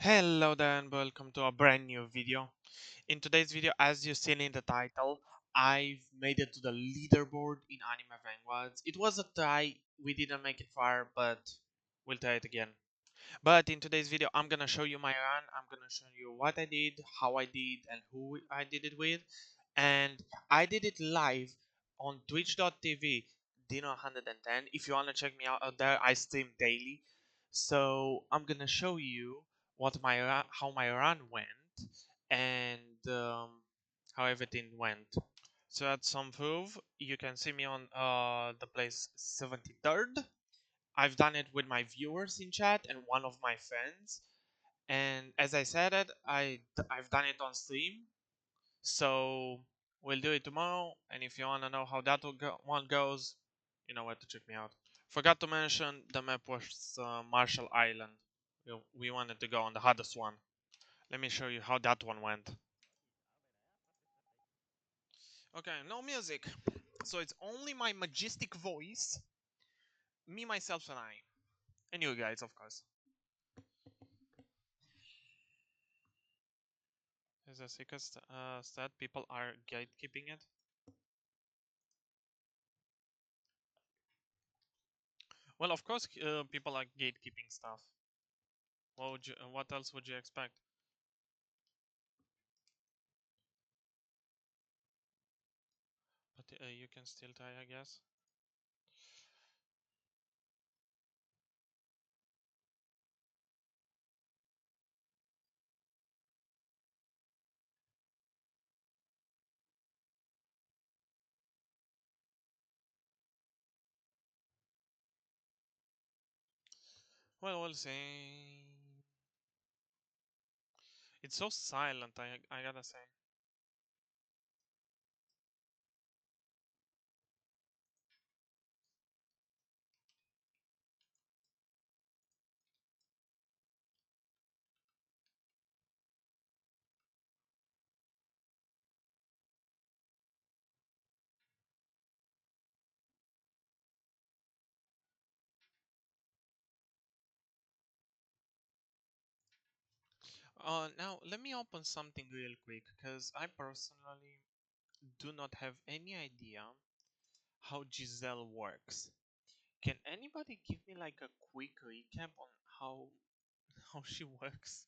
Hello there and welcome to a brand new video. In today's video, as you've seen in the title, I've made it to the leaderboard in Anime Vanguards. It was a try, we didn't make it far, but we'll try it again. But in today's video, I'm gonna show you my run, I'm gonna show you what I did, how I did, and who I did it with. And I did it live on twitch.tv Dino110. If you wanna check me out there, I stream daily. So I'm gonna show you how my run went and how everything went. So at some proof, you can see me on the place 73rd. I've done it with my viewers in chat and one of my friends. And as I said it, I've done it on stream. So we'll do it tomorrow. And if you wanna know how that one goes, you know where to check me out. Forgot to mention the map was Marshall Island. We wanted to go on the hardest one. Let me show you how that one went. Okay, no music. So it's only my majestic voice, me, myself, and I. And you guys, of course. Is a sickest stat people are gatekeeping it. Well, of course, people are gatekeeping stuff. What else would you expect? But you can still try, I guess. Well, we'll see. It's so silent. I gotta say. Now let me open something real quick, because I personally do not have any idea how Giselle works. Can anybody give me like a quick recap on how how she works?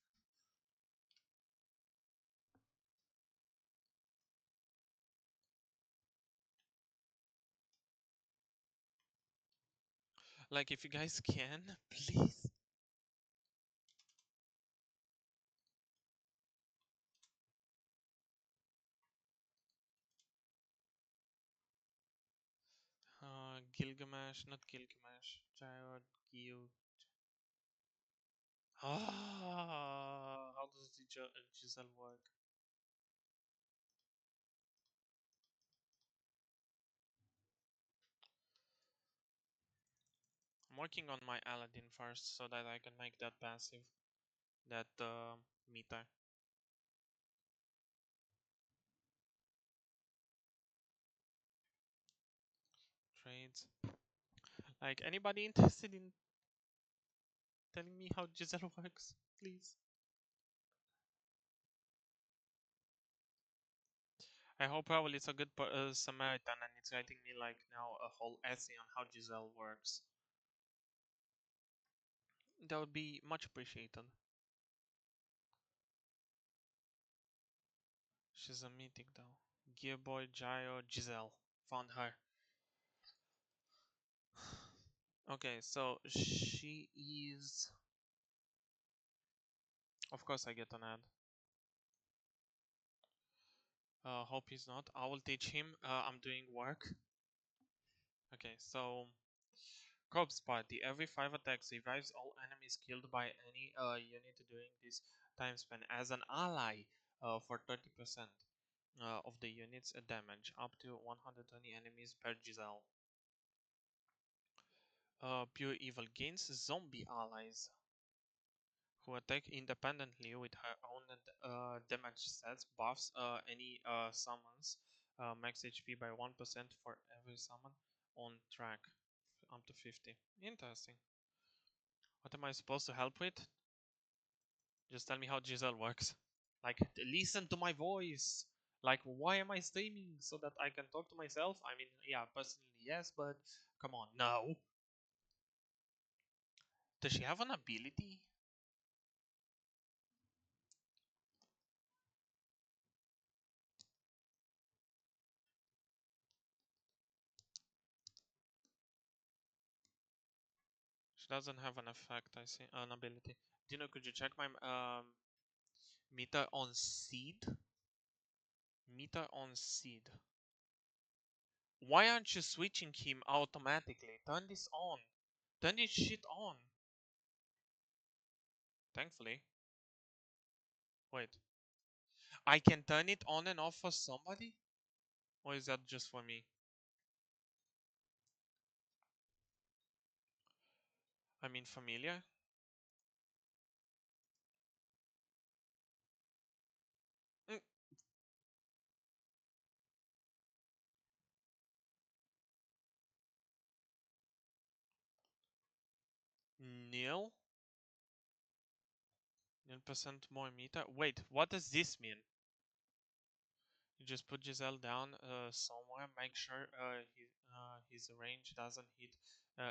Like, if you guys can, please. Gilgamesh, not Gilgamesh. Jared, Gil. How does the Giselle work? I'm working on my Aladdin first so that I can make that passive, that meter. Trades. Like, anybody interested in telling me how Giselle works, please? I hope probably it's a good Samaritan and it's writing me like now a whole essay on how Giselle works. That would be much appreciated. She's a mythic though. Gearboy, Gyro, Giselle. Found her. Okay, so she is. Of course, I get an ad. Hope he's not. I will teach him. I'm doing work. Okay, so Corpse Party. Every 5 attacks revives all enemies killed by any unit during this time span as an ally for 30% of the unit's damage, up to 120 enemies per Giselle. Pure Evil gains zombie allies who attack independently with her own damage stats, buffs any summons max HP by 1% for every summon on track, up to 50. Interesting. What am I supposed to help with? Just tell me how Giselle works. Like, listen to my voice. Like, why am I streaming? So that I can talk to myself? I mean, yeah, personally, yes, but come on, no. Does she have an ability? She doesn't have an effect, I see. An ability. Dino, could you check my meter on seed? Meter on seed. Why aren't you switching him automatically? Turn this on. Turn this shit on. Thankfully. Wait. I can turn it on and off for somebody? Or is that just for me? I mean, familiar? Mm. Nil? Nil% more meter? Wait, what does this mean? You just put Giselle down somewhere, make sure his range doesn't hit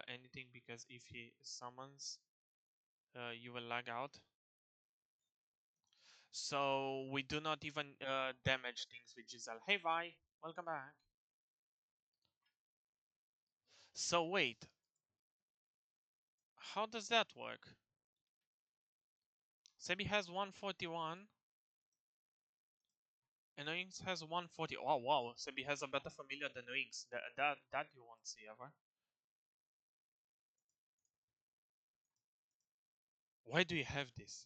anything, because if he summons, you will lag out. So we do not even damage things with Giselle. Hey Vi, welcome back. So wait, how does that work? Sebi has 141. And Wings has 140. Oh wow, Sebi has a better familiar than Wings. That you won't see ever. Why do you have this?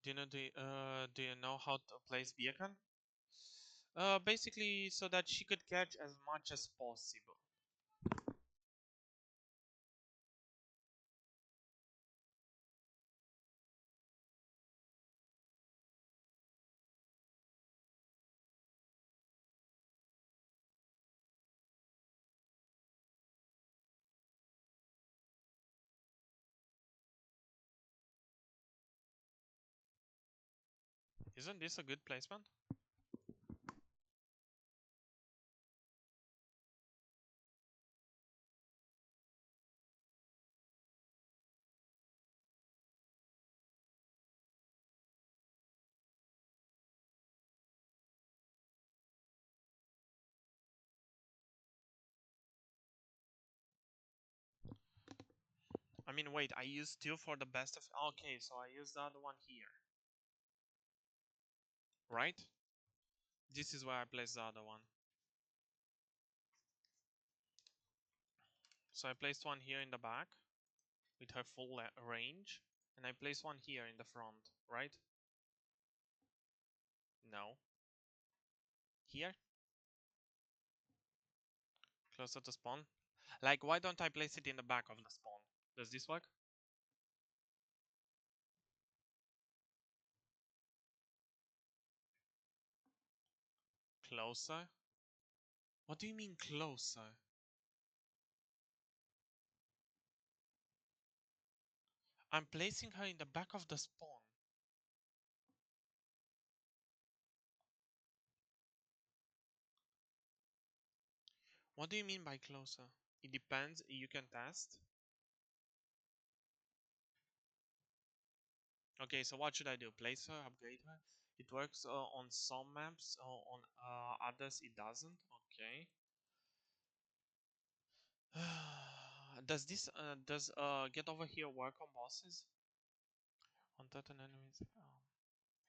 Do you know how to place beacon? Basically so that she could catch as much as possible. Isn't this a good placement? I mean, wait, I used two for the best of. Okay, so I used the other one here, right? This is where I place the other one. So I placed one here in the back with her full range, and I placed one here in the front, right? No. Here? Closer to spawn? Like, why don't I place it in the back of the spawn? Does this work? Closer? What do you mean closer? I'm placing her in the back of the spawn. What do you mean by closer? It depends, you can test. Okay, so what should I do? Place her, upgrade her? It works on some maps, on others it doesn't. Okay. Does get over here work on bosses? On certain enemies.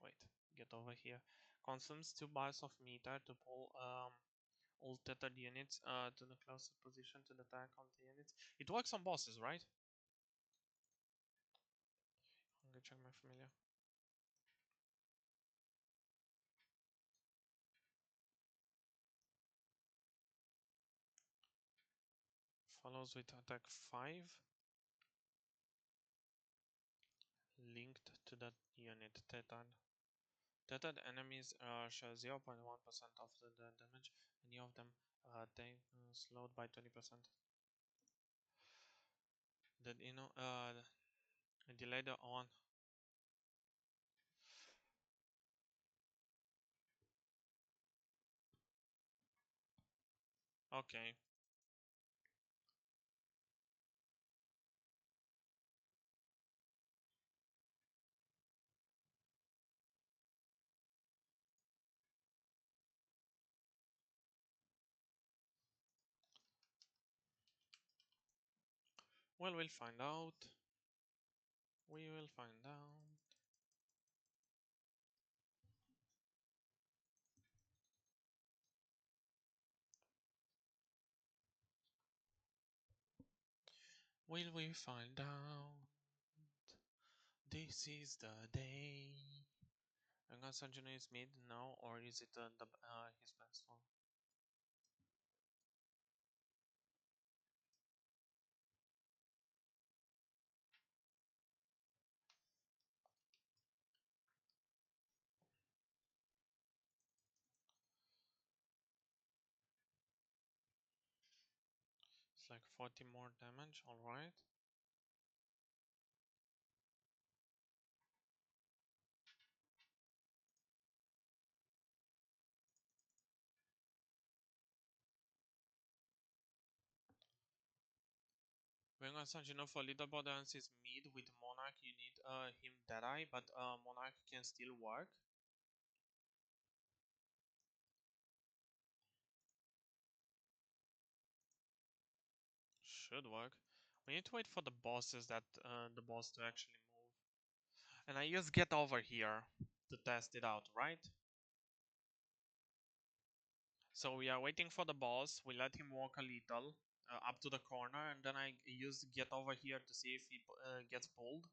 Wait, get over here. Consumes 2 bars of meter to pull all tethered units to the closest position to the attack of the units. It works on bosses, right? I'm gonna check my familiar. Follows with attack 5. Linked to that unit. Tethered enemies share 0.1% of the damage. Any of them take slowed by 20%. That delay the on. Okay. Well, we'll find out. We will find out. Will we find out? This is the day. Gun Sergeant is mid now, or is it his best one? It's like 40 more damage. All right. Vanguards, for Leaderboard is mid with Monarch. You need him Deadeye, but Monarch can still work. Should work. We need to wait for the bosses the boss to actually move. And I use get over here to test it out, right? So we are waiting for the boss. We let him walk a little up to the corner, and then I use get over here to see if he gets pulled.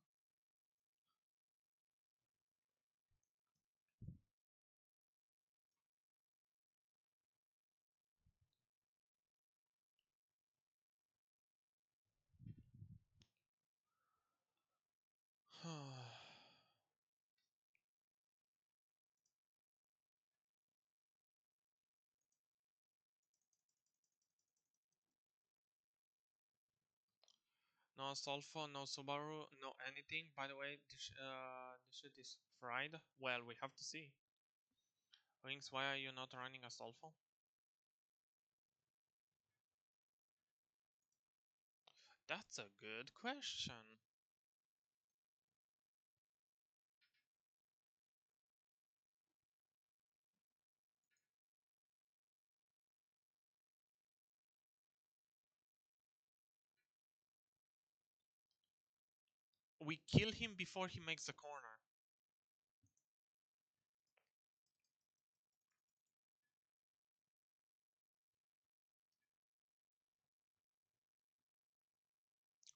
No Sulfur, no Subaru, no anything. By the way, this shit is fried. Well, we have to see. Wings, why are you not running a Sulfur? That's a good question. We kill him before he makes the corner.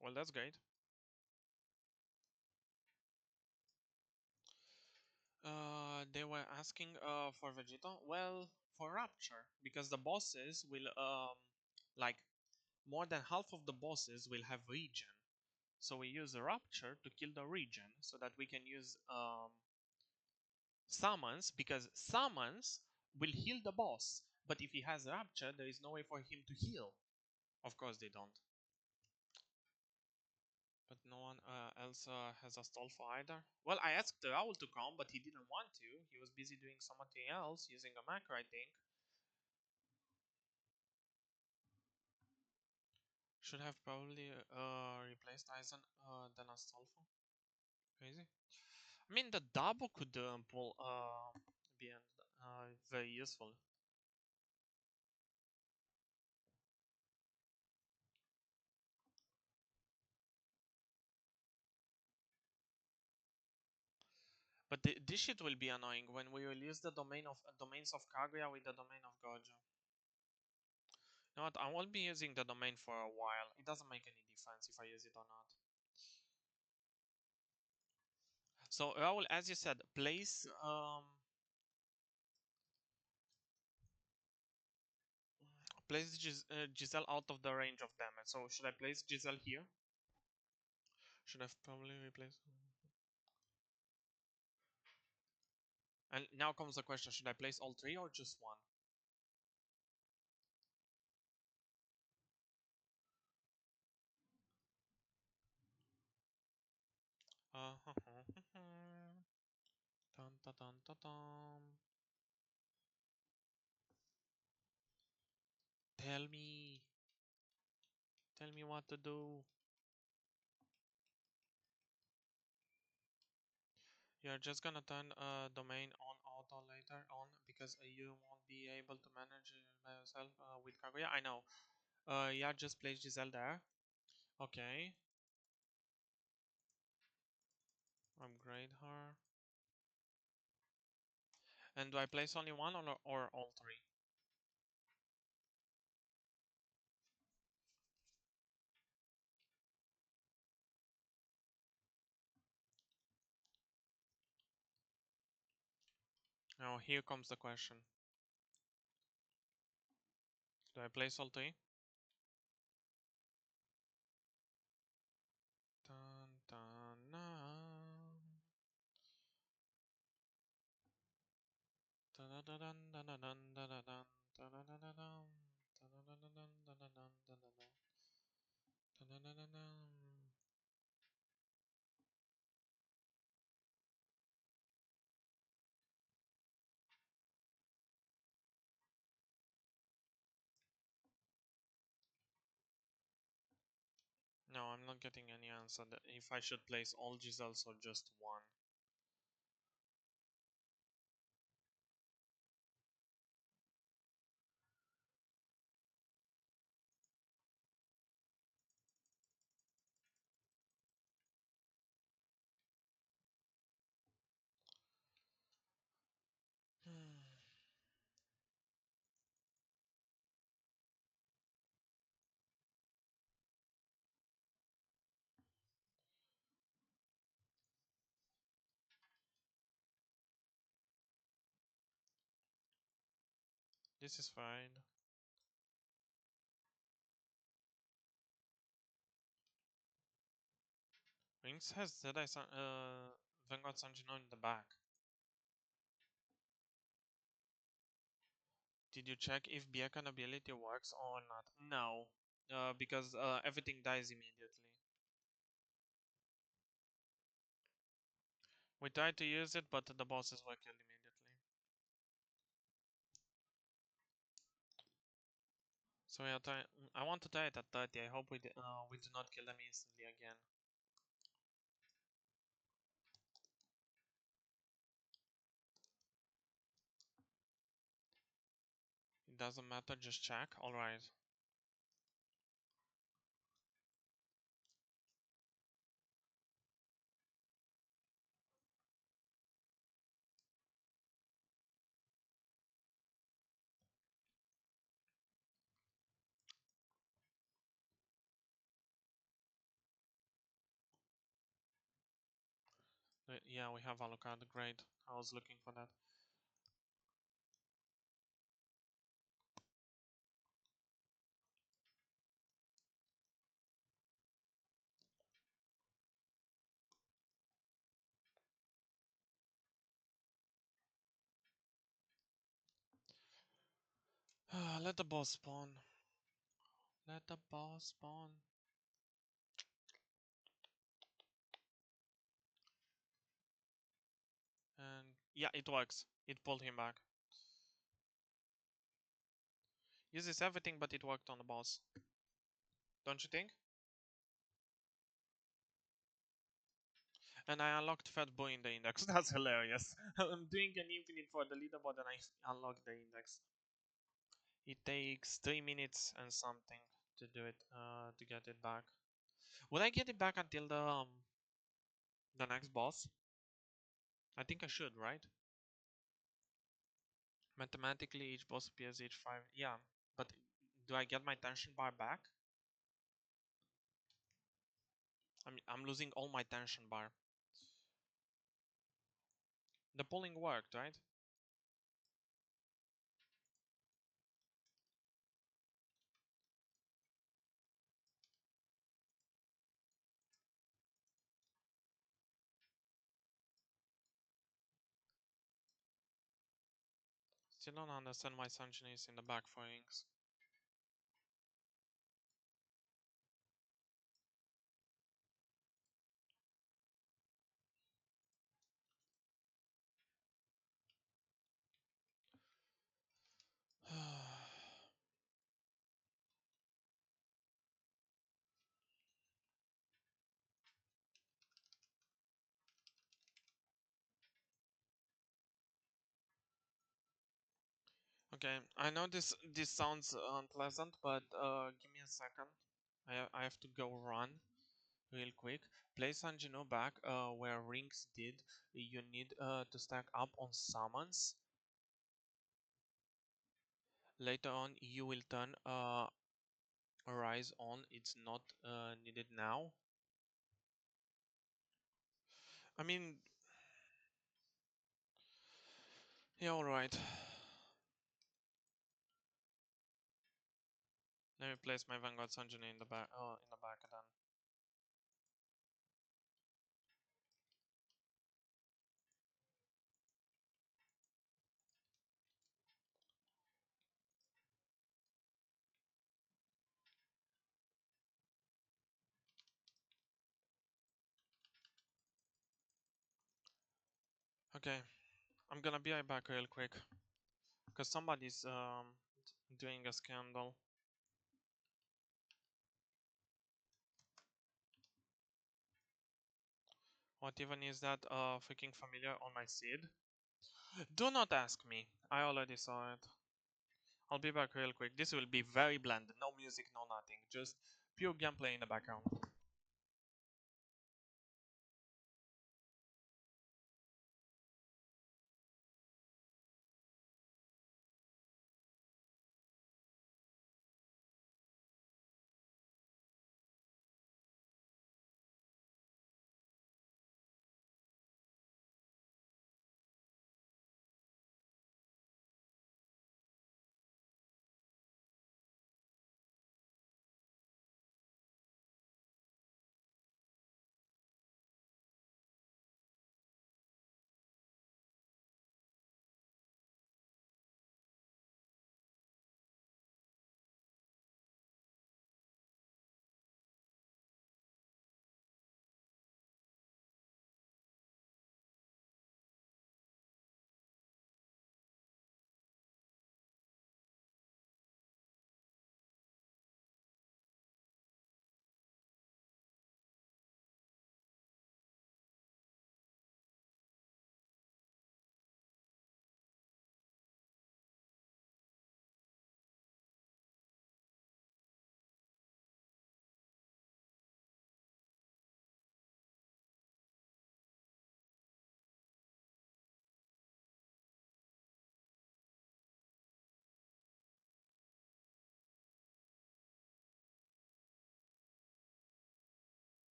Well, that's great. They were asking for Vegeta. Well, for Rapture, because the bosses will like more than half of the bosses will have regen. So we use the Rapture to kill the regen, so that we can use summons, because summons will heal the boss. But if he has Rapture, there is no way for him to heal. Of course they don't. But no one else has a stall for either. Well, I asked Raul to come, but he didn't want to. He was busy doing something else, using a macro, I think. Should have probably replaced Aizen than Astolfo. Crazy. I mean, the double could pull be very useful. But this shit will be annoying when we release the domains of Kaguya with the domain of Gojo. You know what? I won't be using the domain for a while. It doesn't make any difference if I use it or not. So Raul, as you said, place Giselle out of the range of damage. So should I place Giselle here? Should have probably replaced. And now comes the question, should I place all three or just one? Dun, dun, dun, dun, dun. Tell me. Tell me what to do. You're just gonna turn domain on auto later on because you won't be able to manage it by yourself with cargo. Yeah, I know. Yeah, just place Giselle there. Okay. Upgrade her. And do I place only one or all three? Now here comes the question. Do I place all three? Dun, dun, dun. Dun, dun, dun, dun, dun, dun, dun, dun, dun, dun, dun, dun, dun, dun. Dun, dun, dun, dun, dun, dun, dun, dun, dun, dun. Dun, dun, dun, dun, dun. No, I'm not getting any answer. If I should place all Giselles or just one. This is fine. Wings has Vanguard Sanjino in the back. Did you check if beacon ability works or not? No, because everything dies immediately. We tried to use it, but the bosses were killed immediately. So we are trying. I want to try it at 30. I hope we do not kill them instantly again. It doesn't matter. Just check. All right. Yeah, we have Alucard. Great. I was looking for that. Let the boss spawn. Let the boss spawn. And yeah, it works. It pulled him back. Uses everything, but it worked on the boss. Don't you think? And I unlocked Fat Boy in the index. That's hilarious. I'm doing an infinite for the leaderboard and I unlocked the index. It takes 3 minutes and something to do it, to get it back. Would I get it back until the next boss? I think I should, right? Mathematically, each boss appears each 5. Yeah, but do I get my tension bar back? I'm losing all my tension bar. The pulling worked, right? Still don't understand why Sanjin is in the back for Inks. Okay, I know this sounds unpleasant, but give me a second. I have to go run real quick. Place Sanjino back where Rings did. You need to stack up on summons. Later on, you will turn Rise on. It's not needed now. I mean, yeah, alright. Let me place my Vanguard Sanjino in the back. In the back then. Okay, I'm gonna be right back real quick because somebody's doing a scandal. What even is that freaking familiar on my seed? Do not ask me. I already saw it. I'll be back real quick. This will be very bland. No music, no nothing. Just pure gameplay in the background.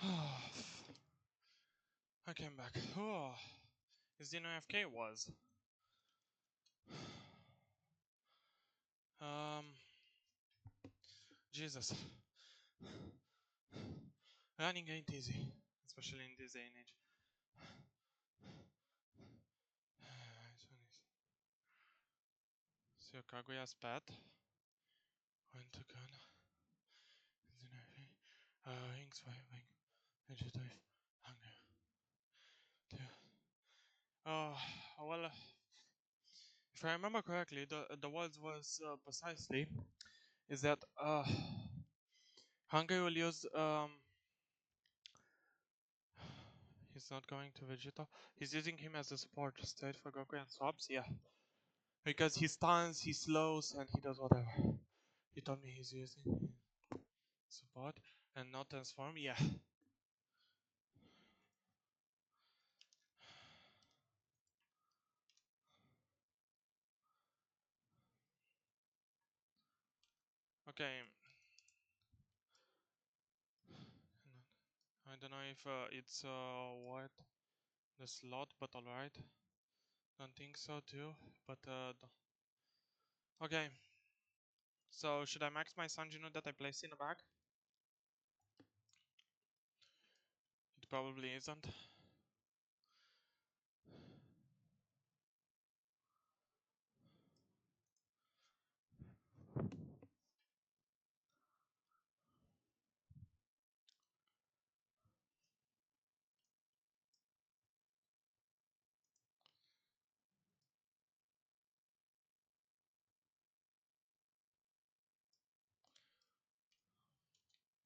I came back. Oh, his dinner AFK was. Um, Jesus. Running ain't easy, especially in this day and age. So Kaguya's pet went to gun. Wings, wing, vegetative, hunger. Oh, well, if I remember correctly, the words was precisely is that hunger will use he's not going to Vegeta. He's using him as a support state for Goku and swaps, yeah. Because he stuns, he slows, and he does whatever. He told me he's using support and not transform, yeah. Okay. I don't know if it's what the slot, but alright. Don't think so too, but okay. So should I max my Sanjinu that I placed in the back? It probably isn't.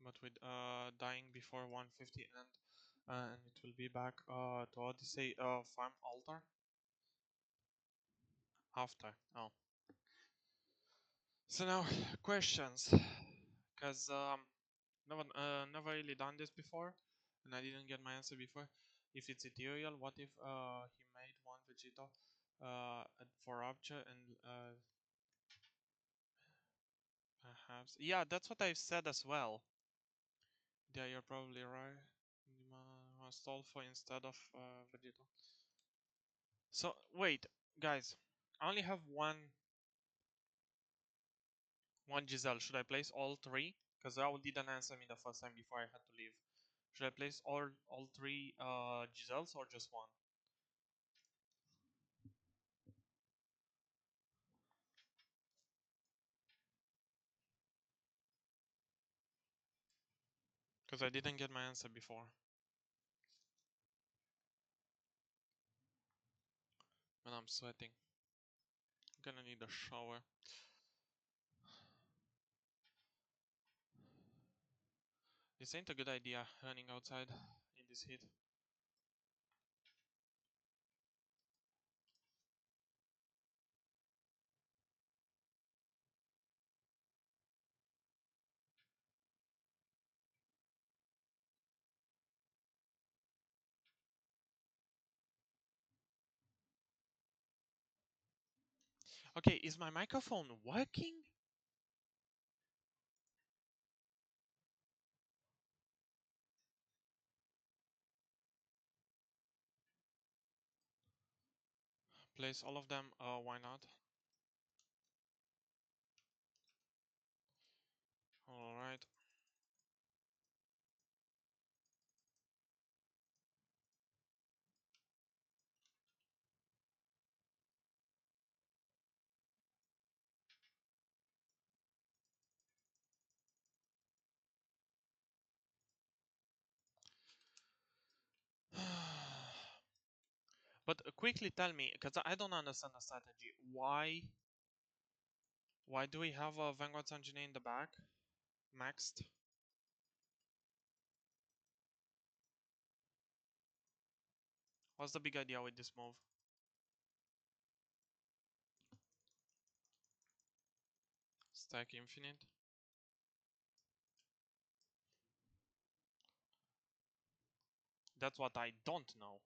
But with dying before 150 and it will be back to Odyssey farm altar after. Oh, so now questions, because never really done this before, and I didn't get my answer before. If it's ethereal, what if he made one Vegeta for Rapture and perhaps yeah, that's what I said as well. Yeah, you're probably right. Stall for instead of Vegeta. So wait, guys, I only have one Giselle. Should I place all three? Because Raul didn't answer me the first time before I had to leave. Should I place all three Giselles or just one? Because I didn't get my answer before. And I'm sweating. I'm gonna need a shower. This ain't a good idea, running outside in this heat. Okay, is my microphone working? Place all of them, why not? Alright. But quickly tell me, because I don't understand the strategy. Why do we have a Vanguards engineer in the back? Maxed? What's the big idea with this move? Stack infinite? That's what I don't know.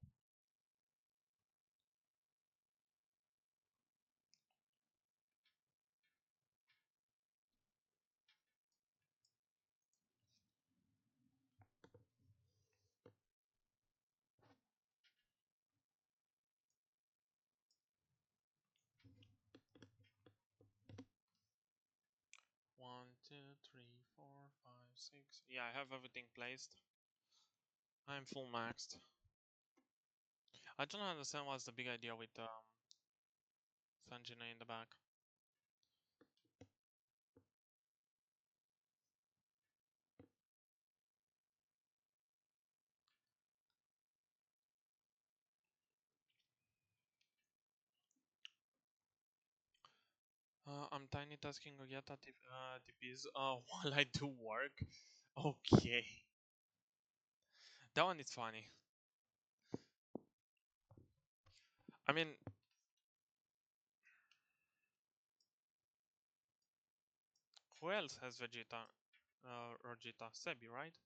4, 5, 6. Yeah, I have everything placed. I'm full maxed. I don't understand what's the big idea with Sanjina in the back. I'm tiny tasking Ogata TPs while I do work. Okay. That one is funny. I mean, who else has Vegeta? Rogita? Sebi, right?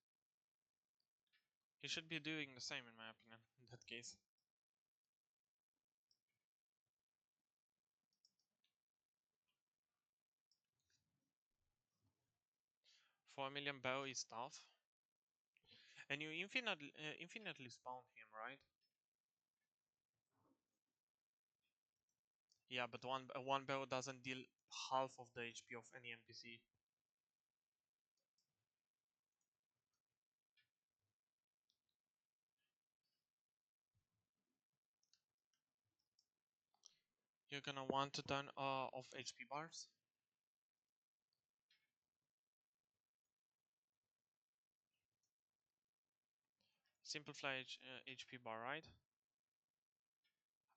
He should be doing the same in my opinion, in that case. 4 million bow is tough. And you infinitely spawn him, right? Yeah, but one bow doesn't deal half of the HP of any NPC. You're gonna want to turn off HP bars. Simplify HP bar, right?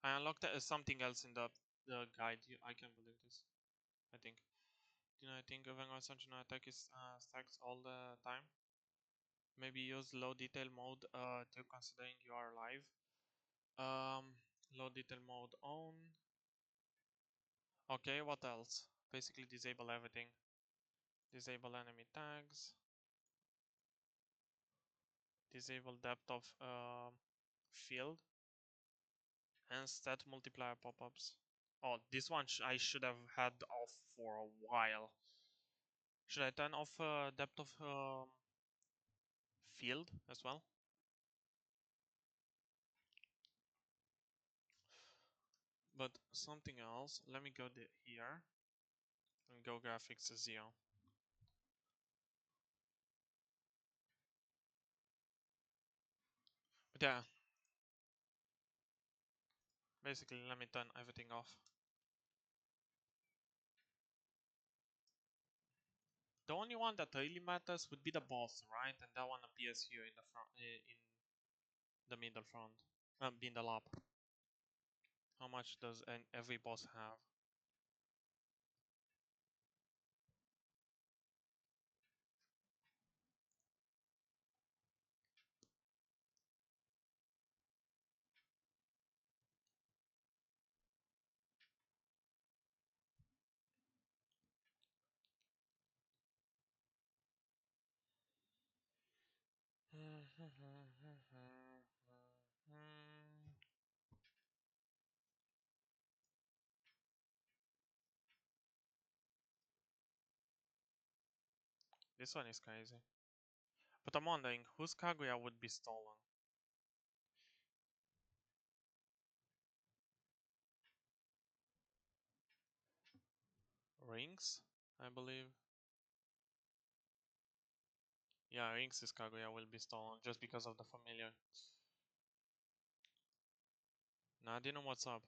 I unlocked something else in the guide. I can't believe this. I think. You know, I think Vanguard's attack is stacks all the time. Maybe use low detail mode to considering you are live. Low detail mode on. Okay, what else? Basically disable everything. Disable enemy tags. Disable depth of field. And stat multiplier pop-ups. Oh, this one I should have had off for a while. Should I turn off depth of field as well? But something else. Let me go here and go graphics to 0. But yeah, basically let me turn everything off. The only one that really matters would be the boss, right? And that one appears here in the front, in the middle front, in the lab. How much does every boss have? This one is crazy. But I'm wondering, whose Kaguya would be stolen? Rings, I believe. Yeah, Rings' Kaguya will be stolen just because of the familiar. Now I didn't know what's up.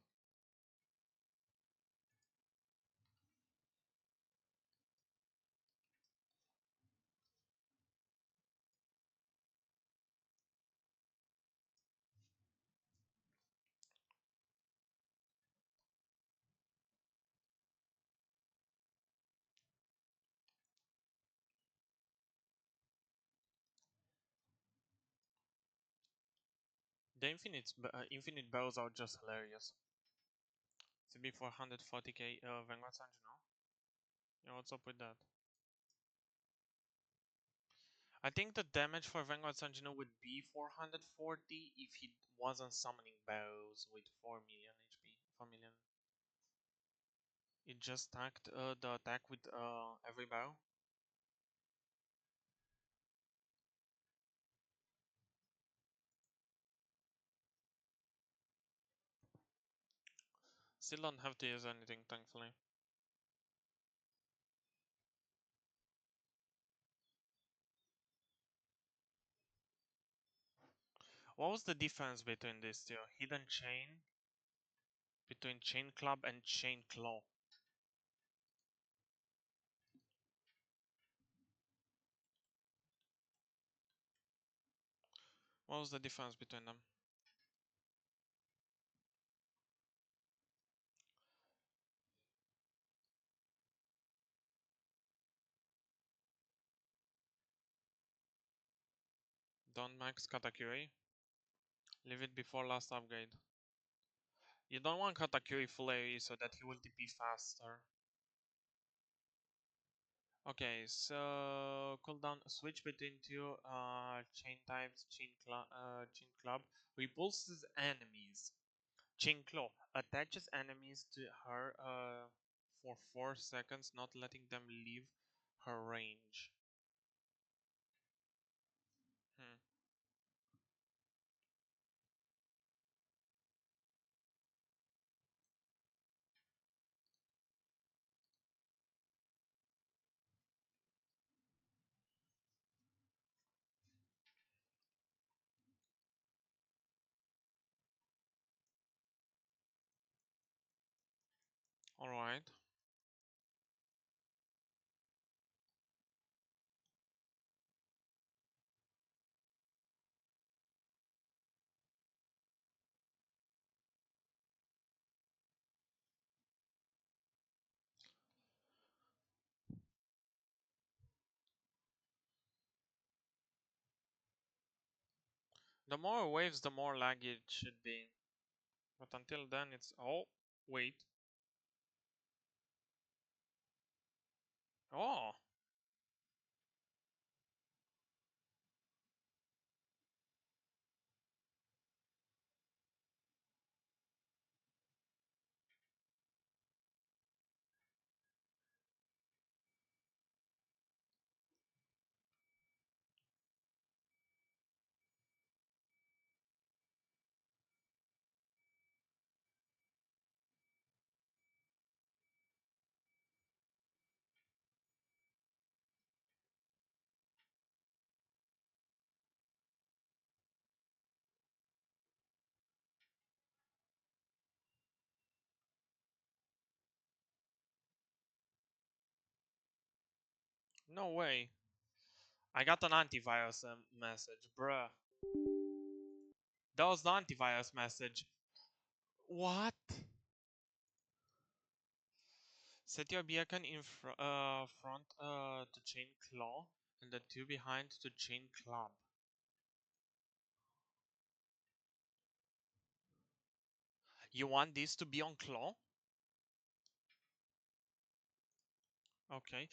The infinite bows are just hilarious. CB 440k Vanguard Sanji, no? Yeah, what's up with that? I think the damage for Vanguard Sanjino would be 440 if he wasn't summoning bows with 4 million HP. 4 million. It just stacked the attack with every bow. Still don't have to use anything, thankfully. What was the difference between these two? Hidden chain? Between chain club and chain claw. What was the difference between them? Don't max Katakuri. Leave it before last upgrade. You don't want Katakuri full AoE so that he will TP faster. Okay, so cooldown switch between two chain types, chain club repulses enemies. Chain claw attaches enemies to her for 4 seconds, not letting them leave her range. Hmm. Alright. The more waves, the more lag it should be. But until then, it's... Oh, wait. Oh, no way. I got an antivirus message, bruh. That was the antivirus message. What? Set your beacon in front to chain claw and the two behind to chain club. You want this to be on claw? Okay.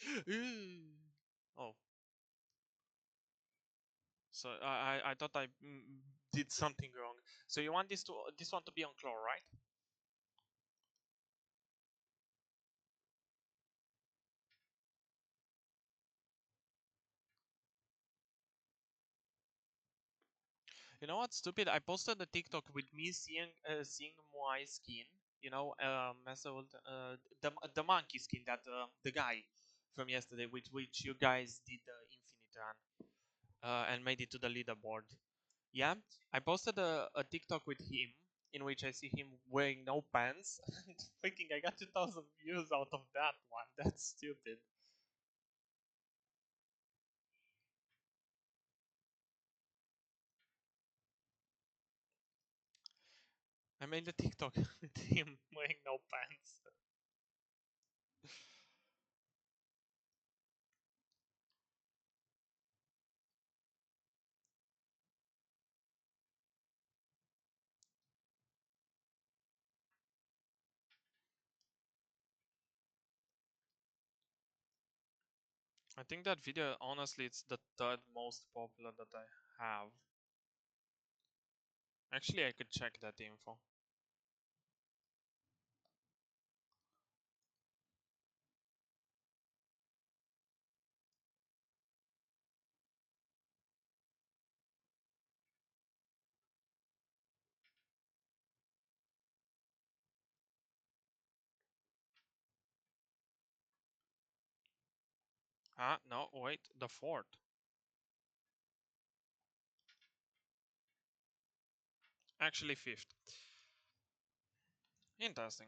Oh, so I thought I did something wrong. So you want this one to be on claw, right? You know what's stupid? I posted a TikTok with me seeing my skin. You know, the monkey skin that the guy from yesterday, which you guys did the infinite run and made it to the leaderboard. Yeah, I posted a TikTok with him in which I see him wearing no pants. Thinking I got 2,000 views out of that one. That's stupid. I made a TikTok with him wearing no pants. I think that video, honestly, it's the third most popular that I have. Actually, I could check that info. Ah, no, wait, the fourth. Actually, fifth. Interesting.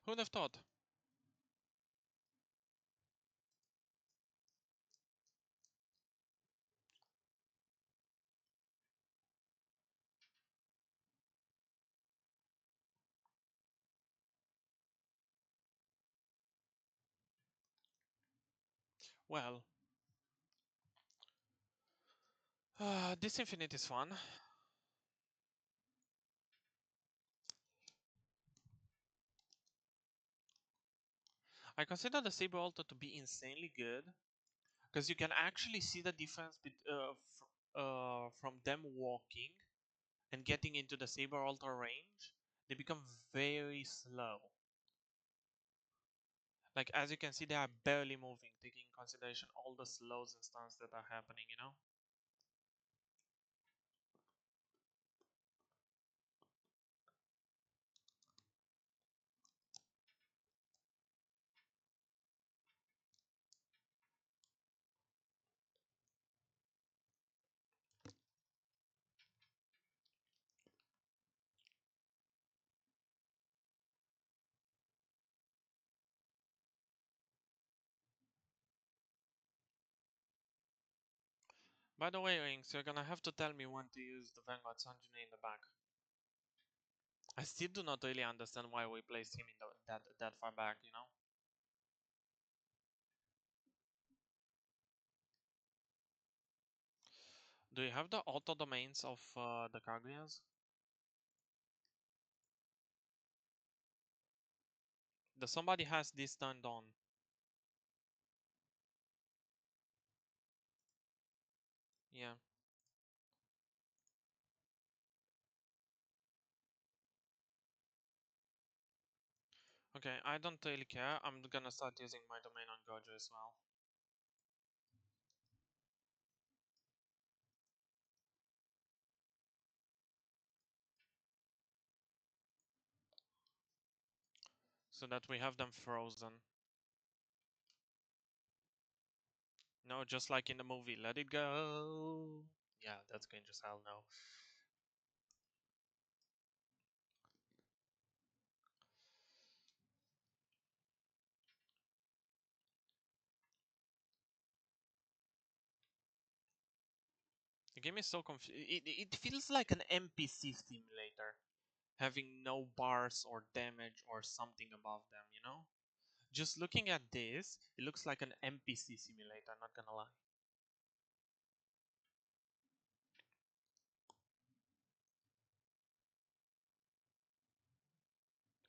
Who'd have thought? Well, this infinite is fun. I consider the Saber Alto to be insanely good because you can actually see the difference from them walking and getting into the Saber Alto range. They become very slow. Like as you can see, they are barely moving, taking in consideration all the slows and stunts that are happening. You know. By the way, Inks, you're gonna have to tell me when to use the Vanguard Sanjuna in the back. I still do not really understand why we placed him in that far back. You know. Do you have the auto domains of the Kaguya's? Does somebody has this turned on? Yeah. Okay, I don't really care. I'm gonna start using my domain on Gojo as well. So that we have them frozen. No, just like in the movie, let it go. Yeah, that's going to hell no. The game is so confusing. It feels like an NPC simulator, having no bars or damage or something above them, you know? Just looking at this, it looks like an NPC simulator, not gonna lie.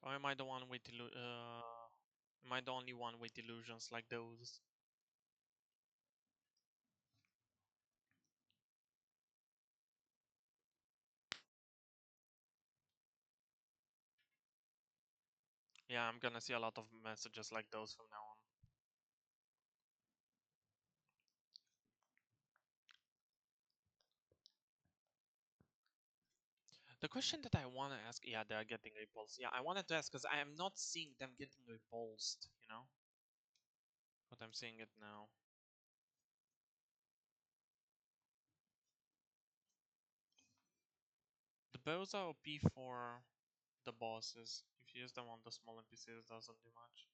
Or am I the one with am I the only one with illusions like those? Yeah, I'm gonna see a lot of messages like those from now on. The question that I want to ask, yeah, they are getting repulsed. Yeah, I wanted to ask because I am not seeing them getting repulsed, you know? But I'm seeing it now. The bows are OP for the bosses. If you use them on the small NPCs, it doesn't do much.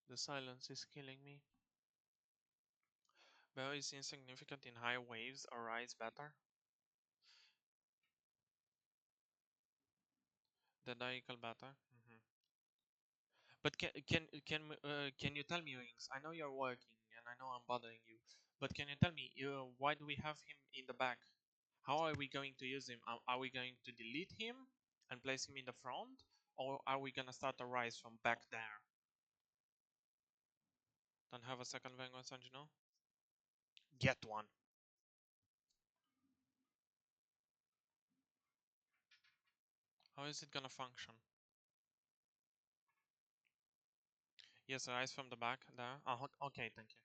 The silence is killing me. Bow is insignificant in high waves or rise better. The diagonal better. But can you tell me, Wings? I know you're working and I know I'm bothering you, but can you tell me why do we have him in the back? How are we going to use him? Are we going to delete him and place him in the front, or are we gonna start a rise from back there? Don't have a second Vanguard Sanjino? Get one. How is it gonna function? Yes, eyes from the back there. Oh, okay, thank you.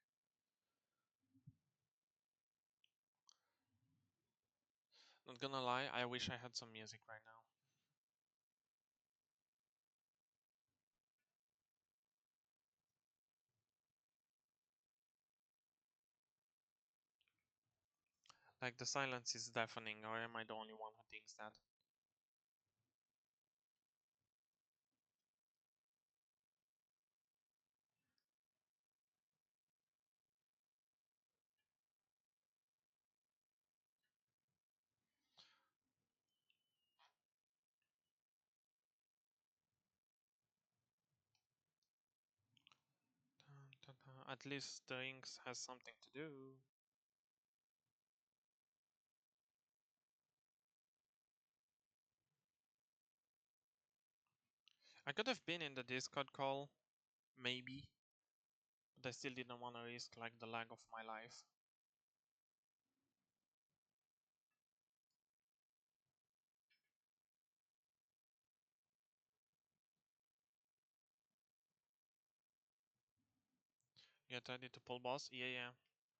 Not gonna lie, I wish I had some music right now. Like the silence is deafening, or am I the only one who thinks that? Dun, dun, dun. At least the inks has something to do. I could have been in the Discord call, maybe, but I still didn't want to risk like the lag of my life. Get ready to pull boss? Yeah, yeah,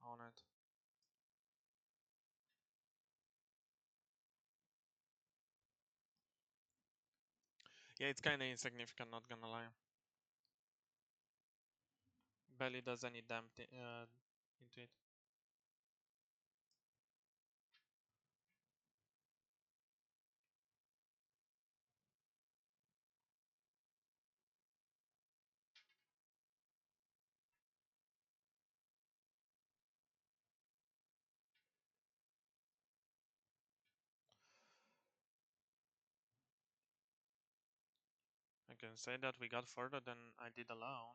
on it. Yeah, it's kinda insignificant, not gonna lie. Barely does any damn into it. I can say that we got further than I did alone.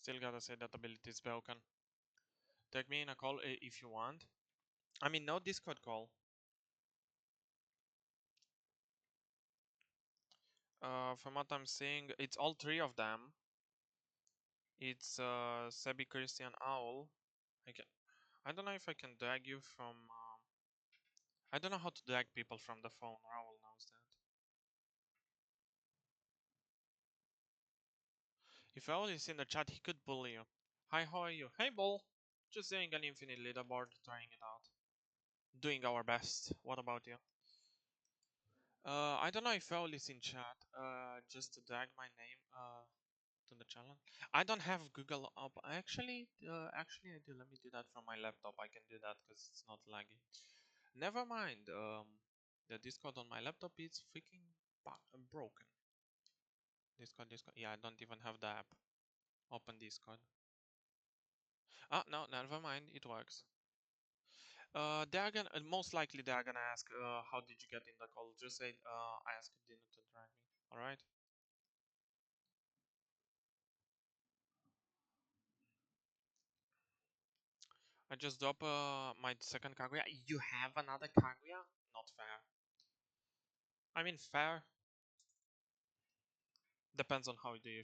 Still gotta say that ability is broken. Take me in a call if you want. I mean, no Discord call. From what I'm seeing, it's all three of them. It's Sebi, Christian, Owl. I can. I don't know if I can drag you from. I don't know how to drag people from the phone. Owl knows that. If Owl is in the chat, he could bully you. Hi, how are you? Hey, Bull. Just doing an infinite leaderboard, trying it out. Doing our best. What about you? I don't know if Owl is in chat. Just to drag my name to the channel. I don't have Google up. Actually, I do. Let me do that from my laptop. I can do that because it's not laggy. Never mind. The Discord on my laptop is freaking broken. Discord. Yeah, I don't even have the app. Open Discord. Ah, no, never mind. It works. They're gonna most likely they're gonna ask, how did you get in the call? Just say, I asked Dino to drive me. All right. I just drop my second Kaguya. You have another Kaguya? Not fair. I mean, fair. Depends on how do you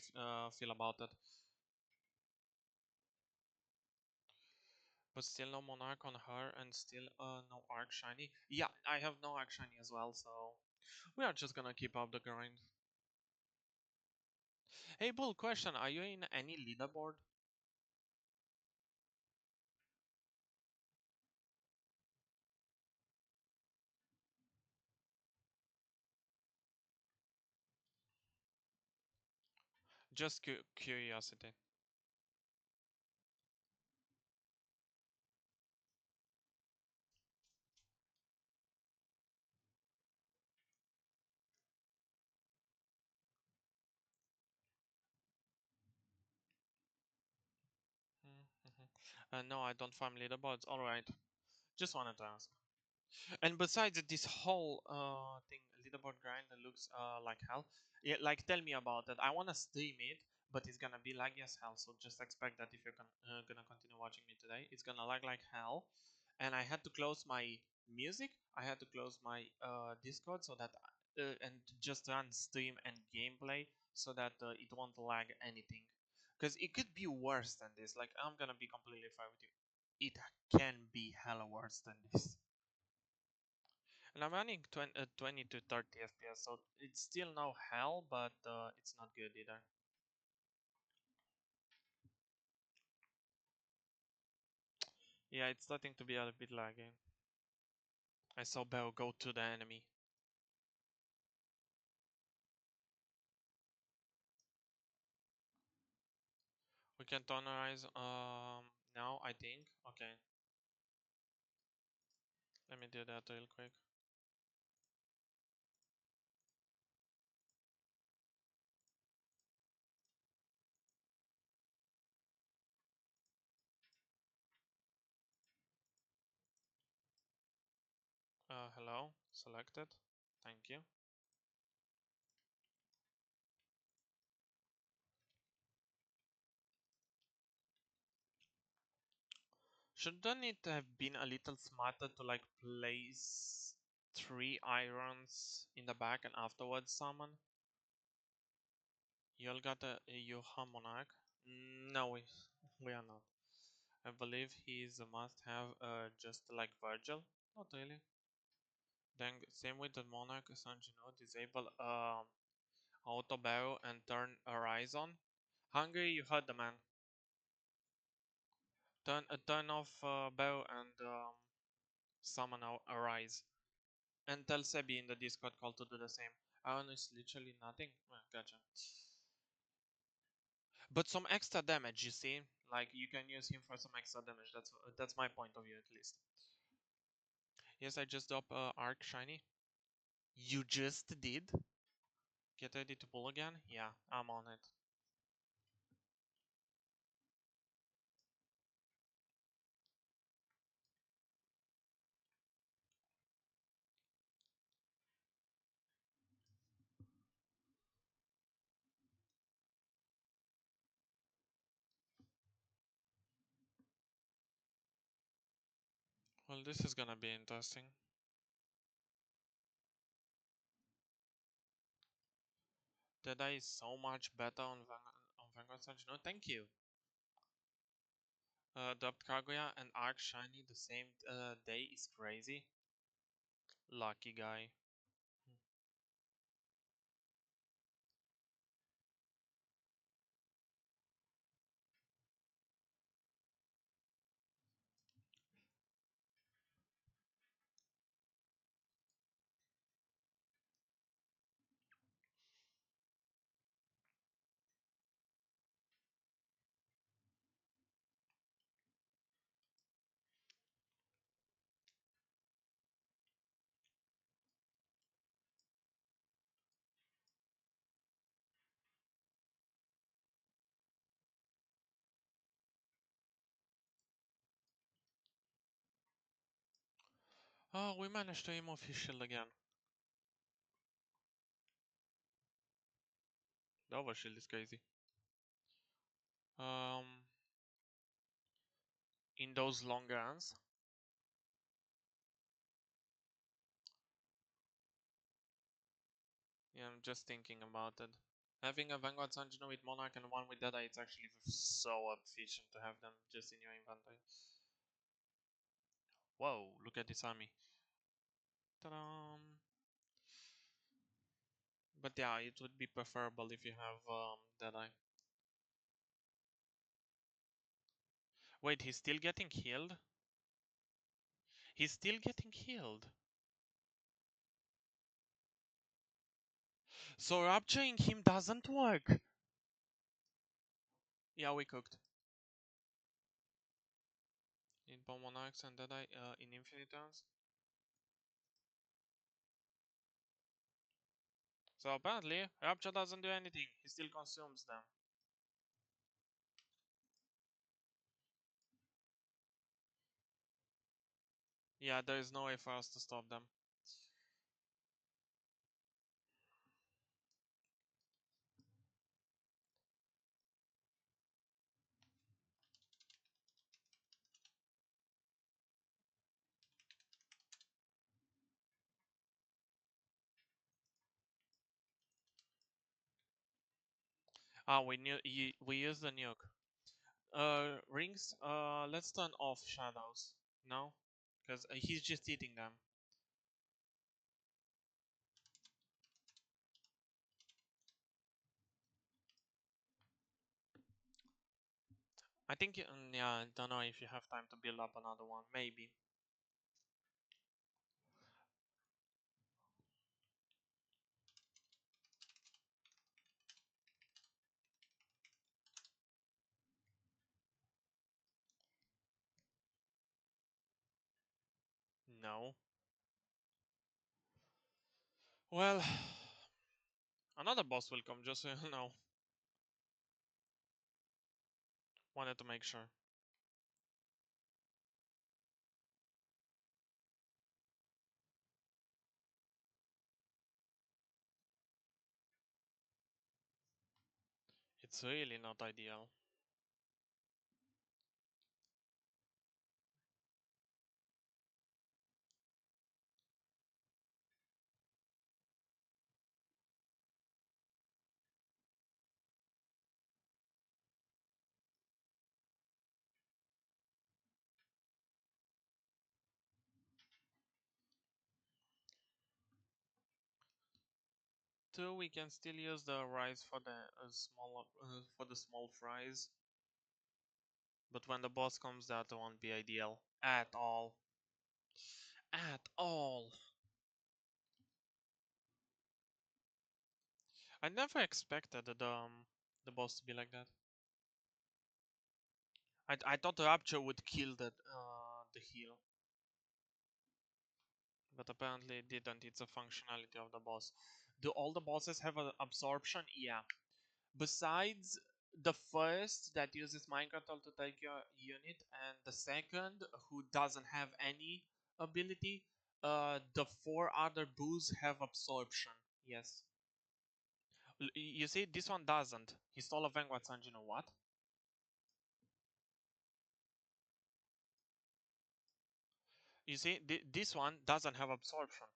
feel about it. But still no Monarch on her, and still no Arc Shiny. Yeah, I have no Arc Shiny as well, so we are just gonna keep up the grind. Hey, Bull, question: are you in any leaderboard? Just curiosity. No, I don't farm leaderboards. All right, just wanted to ask. And besides this whole thing, leaderboard grind that looks like hell. Yeah, like tell me about it. I wanna stream it, but it's gonna be laggy as hell. So just expect that if you're gonna continue watching me today, it's gonna lag like hell. And I had to close my music. I had to close my Discord so that and just run stream and gameplay so that it won't lag anything. Because it could be worse than this. Like I'm gonna be completely fair with you. It can be hella worse than this. And I'm running 20 to 30 FPS, so it's still no hell, but it's not good either. Yeah, it's starting to be a bit lagging. I saw Bell go to the enemy. We can tonerize now, I think. Okay. Let me do that real quick. Hello, selected. Thank you. Shouldn't it have been a little smarter to like place 3 irons in the back and afterwards summon? Y'all got a Yuha Monarch? No, we are not. I believe he is a must-have, just like Virgil. Not really. Then same with the Monarch, Sanjino, disable auto barrel and turn Horizon. Hungry, you heard the man. Turn off barrel and summon Arise. And tell Sebi in the Discord call to do the same. Iron is literally nothing. Gotcha. But some extra damage, you see? Like you can use him for some extra damage. That's my point of view at least. Yes, I just dropped Arc Shiny. You just did? Get ready to pull again? Yeah, I'm on it. Well, this is gonna be interesting. Deda is so much better on Vanguard Surge. No, thank you. Dropped Kaguya and Arc Shiny the same day is crazy. Lucky guy. Oh, we managed to aim off his shield again. The overshield is crazy. Um, in those long runs. Yeah, I'm just thinking about it. Having a Vanguard Sanjino with Monarch and one with Dada, it's actually so efficient to have them just in your inventory. Whoa, look at this army. Ta-da! But yeah, it would be preferable if you have Deadeye. Wait, he's still getting healed? He's still getting healed. So rapturing him doesn't work. Yeah, we cooked. In Bomb Monarchs and Deadeye in infinite rounds. So apparently, Rapture doesn't do anything. He still consumes them. Yeah, there is no way for us to stop them. Ah, we use the nuke. Rings. Let's turn off shadows. No, because he's just eating them. I think. Yeah, I don't know if you have time to build up another one. Maybe. No. Well, another boss will come. Just so you know. Wanted to make sure. It's really not ideal. 2, we can still use the rice for the small fries, but when the boss comes, that won't be ideal at all. At all. I never expected the boss to be like that. I thought the Rapture would kill the heal, but apparently it didn't. It's a functionality of the boss. Do all the bosses have an absorption? Yeah. Besides the first that uses mind control to take your unit, and the second who doesn't have any ability, the 4 other boos have absorption. Yes. You see, this one doesn't. He stole a Vanguards and you know what? You see, this one doesn't have absorption,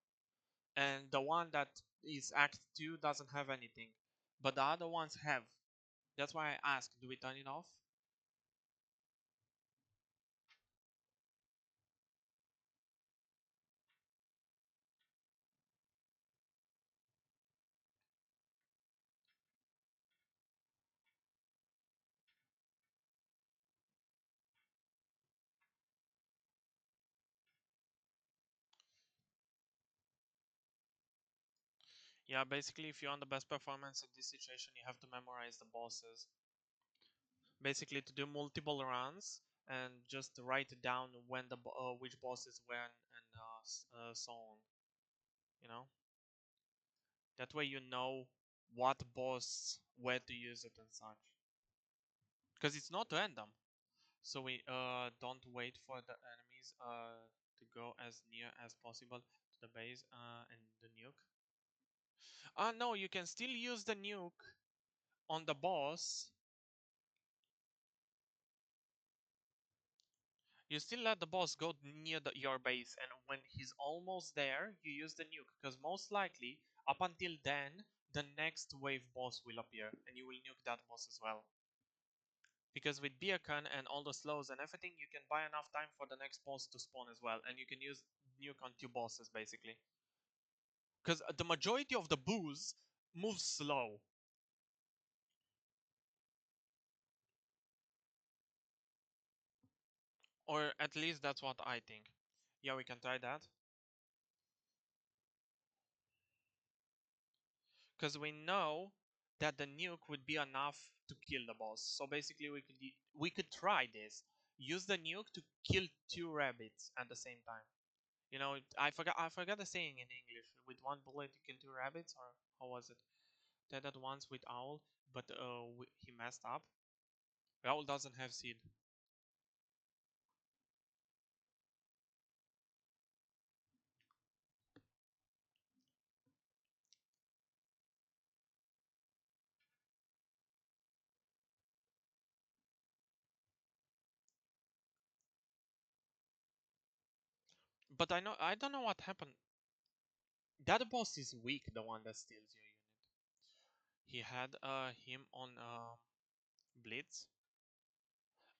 and the one that is Act 2 doesn't have anything, but the other ones have. That's why I asked, do we turn it off? Yeah, basically, if you want the best performance in this situation, you have to memorize the bosses. Basically, to do multiple runs and just write down when which boss is when, and so on. You know, that way you know what boss, where to use it and such. Because it's not random. So we don't wait for the enemies to go as near as possible to the base and the nuke. No, you can still use the nuke on the boss. You still let the boss go near your base, and when he's almost there, you use the nuke, because most likely, up until then, the next wave boss will appear, and you will nuke that boss as well. Because with Beacon and all the slows and everything, you can buy enough time for the next boss to spawn as well, and you can use nuke on 2 bosses, basically. Because the majority of the boos move slow. Or at least that's what I think. Yeah, we can try that. Because we know that the nuke would be enough to kill the boss. So basically, we could try this. Use the nuke to kill 2 rabbits at the same time. You know, I forgot the saying in English. With 1 bullet, you kill 2 rabbits, or how was it? Did that once with Owl, but he messed up. Owl doesn't have seed. But I don't know what happened. That boss is weak, the one that steals your unit. He had him on Blitz.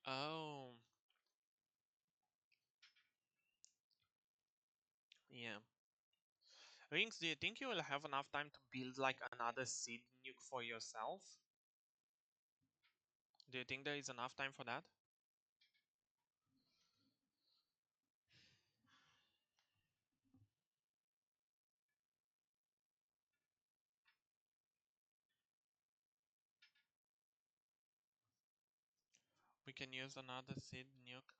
Oh, yeah. Rings, do you think you will have enough time to build like another seed nuke for yourself? Do you think there is enough time for that? We can use another seed nuke.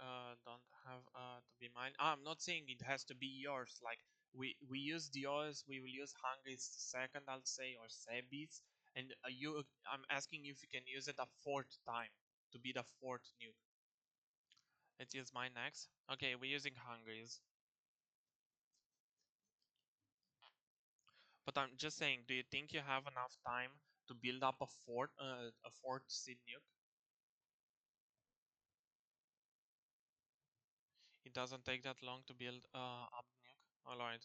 Don't have to be mine. I'm not saying it has to be yours. Like we used yours. We will use Hungary's second, I'll say, or Sebi's. And you, I'm asking you if you can use it a fourth time to be the fourth nuke. Let's use mine next. Okay, we're using Hungary's. But I'm just saying, do you think you have enough time to build up a fourth seed nuke? It doesn't take that long to build up nuke. Alright,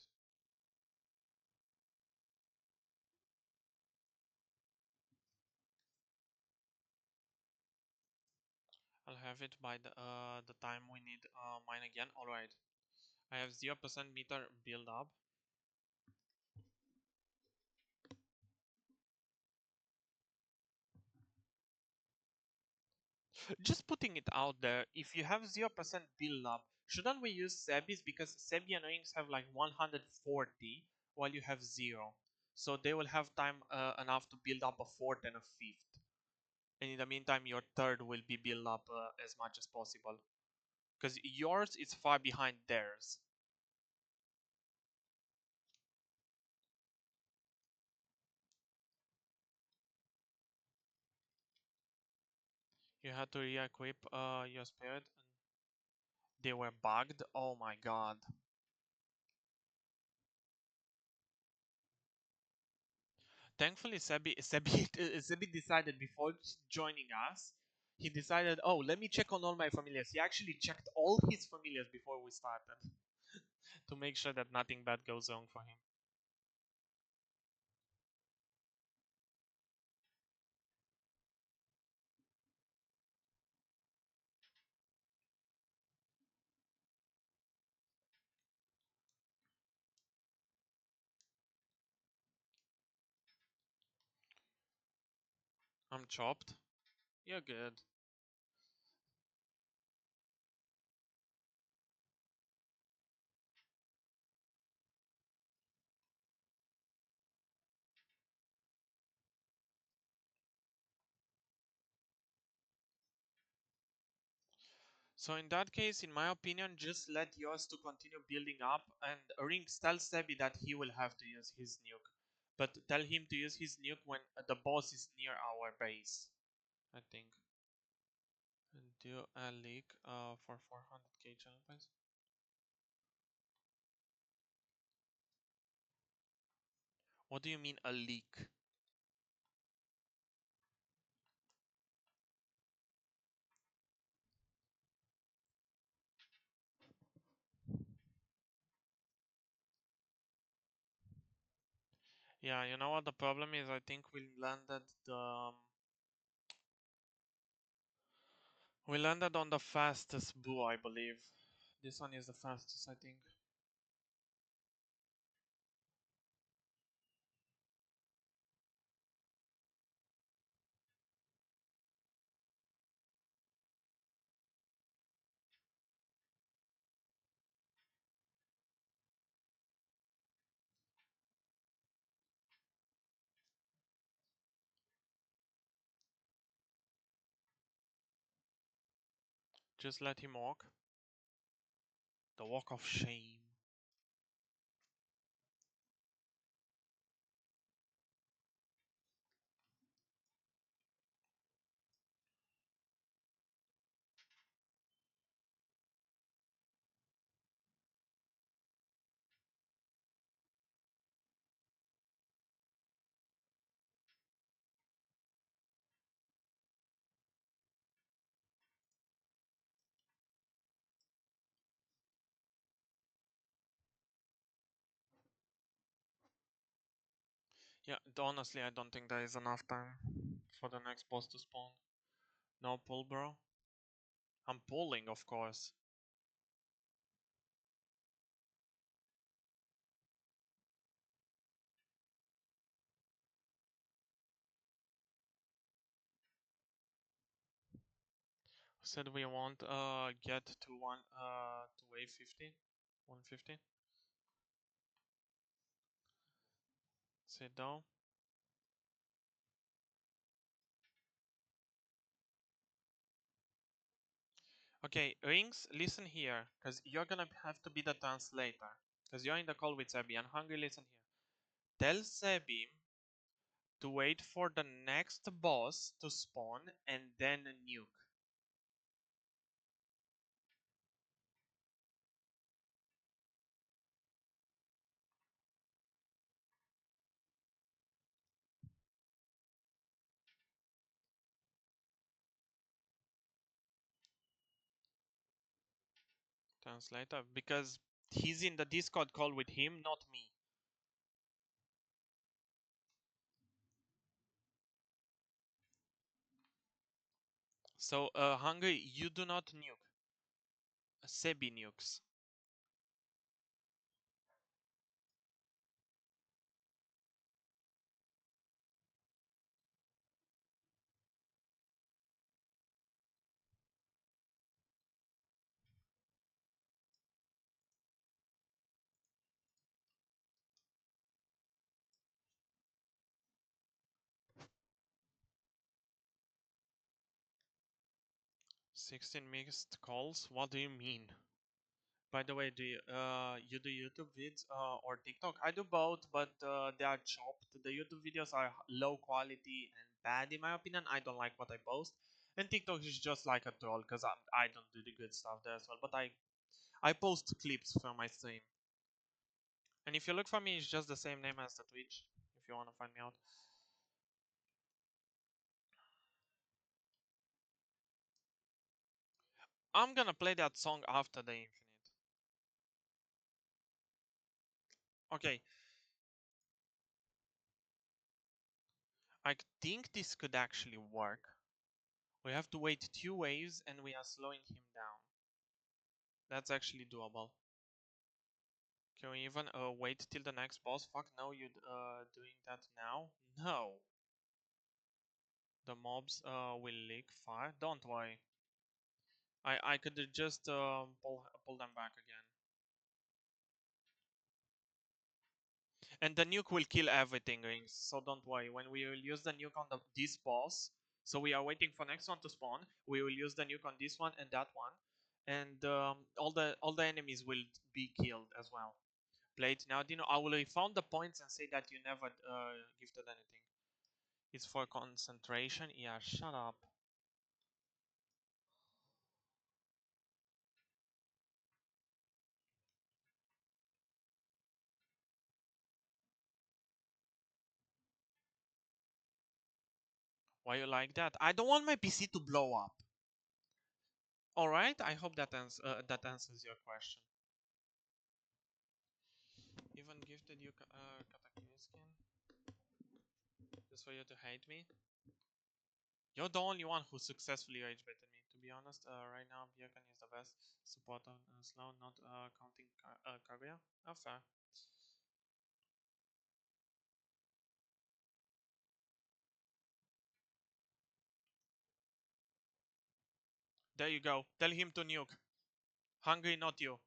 I'll have it by the time we need mine again. Alright, I have 0% meter build up. Just putting it out there, if you have 0% build up, shouldn't we use Sebis? Because Sebi and Rings have like 140 while you have 0. So they will have time enough to build up a fourth and a fifth. And in the meantime, your third will be built up as much as possible. Because yours is far behind theirs. You had to re-equip your spirit. They were bugged. Oh my god. Thankfully, Sebi decided before joining us, he decided, oh, let me check on all my familiars. He actually checked all his familiars before we started to make sure that nothing bad goes wrong for him. I'm chopped. You're good. So in that case, in my opinion, just let yours to continue building up, and Rings tell Sebi that he will have to use his nuke. But tell him to use his nuke when the boss is near our base, I think. And do a leak for 400k channel points. What do you mean a leak? Yeah, you know what the problem is? I think we landed on the fastest boo, I believe. This one is the fastest, I think. Just let him walk. The walk of shame. Yeah, honestly, I don't think there is enough time for the next boss to spawn. No pull, bro. I'm pulling, of course. Said we want get to one to wave 50, 150. Sit down. Okay, Rings, listen here, because you're gonna have to be the translator. Because you're in the call with Sebi, and Hungry, listen here. Tell Sebi to wait for the next boss to spawn and then nuke. Translator, because he's in the Discord call with him, not me. So, Hungry, you do not nuke. Sebi nukes. 16 mixed calls? What do you mean? By the way, do you do YouTube vids or TikTok? I do both, but they are chopped. The YouTube videos are low quality and bad in my opinion. I don't like what I post, and TikTok is just like a troll because I don't do the good stuff there as well. But I post clips from my stream, and if you look for me, it's just the same name as the Twitch. If you want to find me out, I'm gonna play that song after the Infinite. Okay, I think this could actually work. We have to wait 2 waves, and we are slowing him down. That's actually doable. Can we even wait till the next boss? Fuck no, you doing that now? No. The mobs will leak fire. Don't worry. I could just pull them back again. And the nuke will kill everything, Rings. So don't worry. When we will use the nuke on this boss, so we are waiting for next one to spawn. We will use the nuke on this one and that one, and all the enemies will be killed as well. Play it now, Dino. I will refund the points and say that you never gifted anything. It's for concentration. Yeah, shut up. Why you like that? I don't want my PC to blow up. All right. I hope that answers your question. Even gifted you Katakiri skin just for you to hate me. You're the only one who successfully rage baited me. To be honest, right now Byakan is the best support on slow, not counting Kaguya. Oh, fair. There you go. Tell him to nuke. Hungry, not you.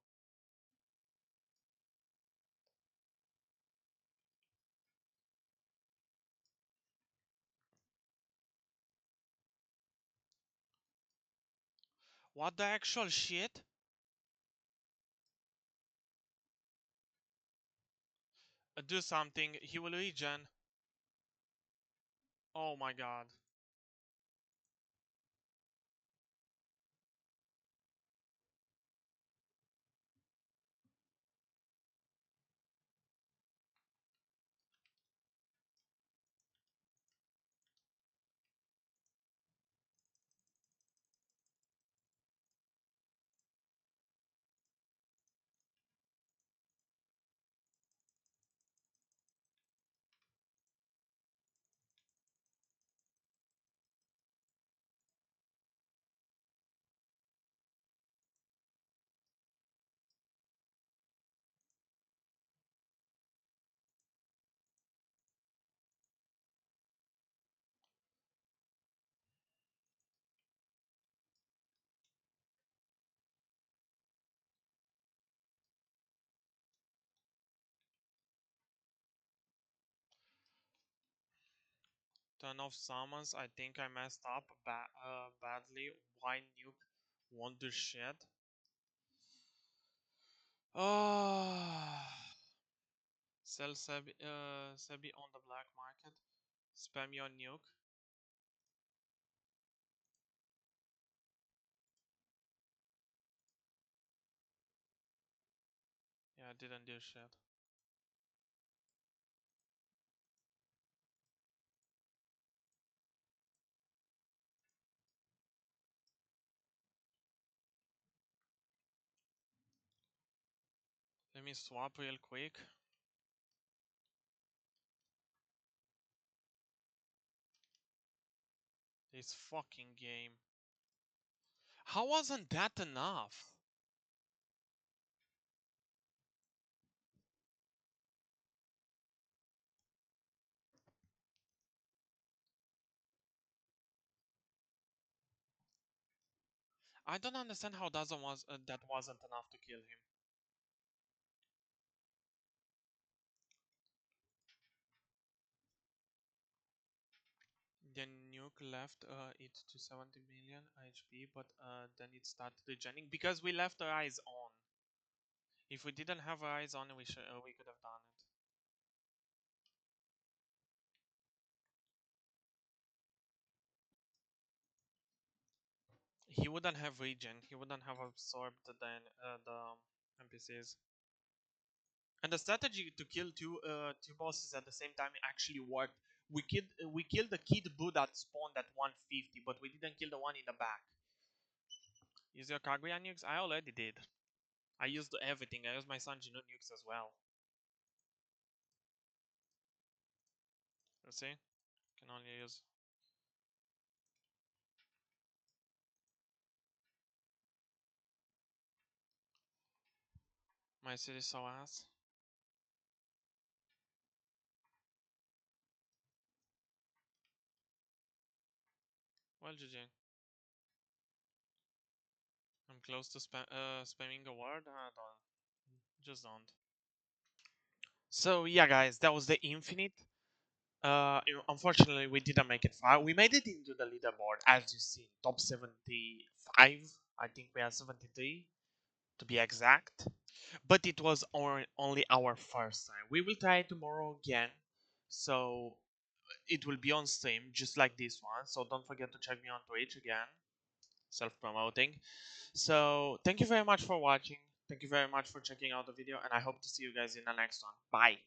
What the actual shit? Do something. He will regen. Oh my god. Turn off summons. I think I messed up badly. Why nuke won't do shit? Oh. Sell Sebi on the black market. Spam your nuke. Yeah, I didn't do shit. Let me swap real quick. This fucking game. How wasn't that enough? I don't understand how that wasn't enough to kill him. Then nuke left it to 70 million HP, but then it started regening because we left our eyes on. If we didn't have our eyes on, we could have done it. He wouldn't have regen. He wouldn't have absorbed the NPCs. And the strategy to kill two bosses at the same time actually worked. We killed the kid boo that spawned at 150, but we didn't kill the one in the back. Use your Kaguya nukes? I already did. I used everything. I used my Sanjino nukes as well. You see? Can only use. My city so ass. Well, GG. I'm close to spamming a word. I don't. Just don't. So yeah, guys, that was the infinite. Unfortunately, we didn't make it far. We made it into the leaderboard, as you see, top 75. I think we are 73 to be exact. But it was only our first time. We will try tomorrow again. So it will be on stream, just like this one. So don't forget to check me on Twitch again. Self promoting. So thank you very much for watching. Thank you very much for checking out the video. And I hope to see you guys in the next one. Bye.